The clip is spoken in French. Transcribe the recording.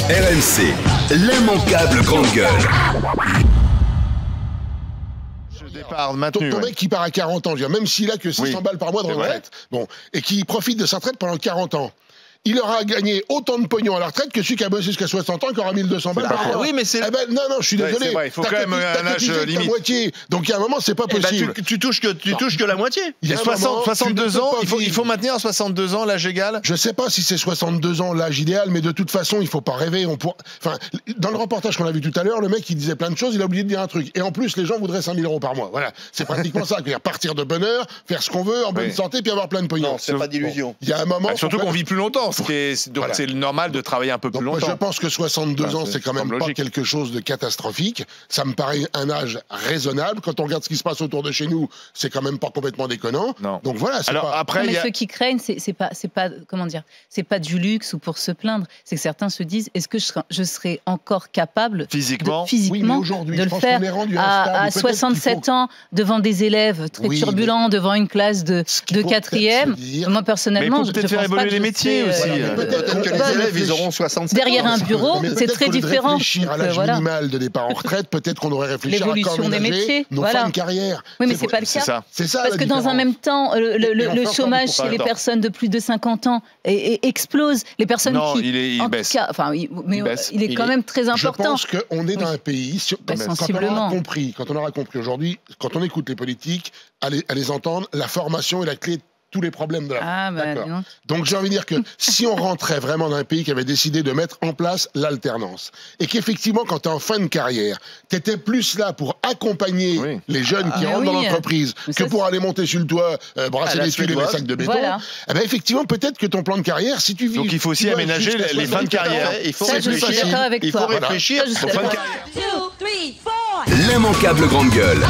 RMC, l'immanquable grande gueule. Départ maintenu. Ton mec qui part à 40 ans, je veux dire, même s'il a que 600 balles par mois de retraite, bon, et qui profite de sa retraite pendant 40 ans. Il aura gagné autant de pognon à la retraite que celui qui a bossé jusqu'à 60 ans et qui aura 1200 balles par mois. Oui, mais c'est. Eh ben, non, je suis désolé. Il faut quand même un âge limite. Moitié. Donc, il y a un moment, c'est pas possible. Tu touches que la moitié. Il y a 62 ans, il faut maintenir à 62 ans l'âge égal. Je sais pas si c'est 62 ans l'âge idéal, mais de toute façon, il faut pas rêver. Enfin, dans le reportage qu'on a vu tout à l'heure, le mec, il disait plein de choses, il a oublié de dire un truc. Et en plus, les gens voudraient 5000 € par mois. Voilà. C'est pratiquement ça. C'est-à-dire partir de bonne heure, faire ce qu'on veut, en bonne santé, puis avoir plein de pognon. Non, c'est pas d'illusion. Il y a un moment. Surtout qu'on vit plus longtemps. Donc, c'est normal de travailler un peu plus longtemps. Moi, je pense que 62 ans, c'est quand même pas quelque chose de catastrophique. Ça me paraît un âge raisonnable. Quand on regarde ce qui se passe autour de chez nous, c'est quand même pas complètement déconnant. Non. Donc voilà. Alors après, mais ceux qui craignent, c'est pas comment dire, c'est pas du luxe ou pour se plaindre. C'est que certains se disent, est-ce que je serais encore capable physiquement de le faire à 67 ans devant des élèves très turbulents, devant une classe de 4e. Moi personnellement, je pense faire évoluer les métiers aussi. Peut-être que les élèves, ils auront 67 ans. Derrière un bureau, c'est très différent. Réfléchir à l'âge minimal de départ en retraite, peut-être qu'on devrait réfléchir à l'évolution des métiers, nos fins de carrière. Oui, mais c'est pas le cas. C'est ça. Parce que dans un même temps, le chômage chez les personnes de plus de 50 ans explose. Les personnes qui, en tout cas, enfin, mais il est quand même très important. Je pense qu'on est dans un pays, quand on aura compris aujourd'hui, quand on écoute les politiques, à les entendre, la formation est la clé de tous les problèmes de la Donc j'ai envie de dire que si on rentrait vraiment dans un pays qui avait décidé de mettre en place l'alternance, et qu'effectivement quand tu es en fin de carrière, tu étais plus là pour accompagner les jeunes qui rentrent dans l'entreprise que pour aller monter sur le toit, brasser des tuiles et des sacs de béton, eh ben effectivement peut-être que ton plan de carrière, si tu vis... Donc il faut aussi aménager les fins de carrière. Il faut réfléchir. Il faut réfléchir aux fins de carrière. L'immanquable grande gueule.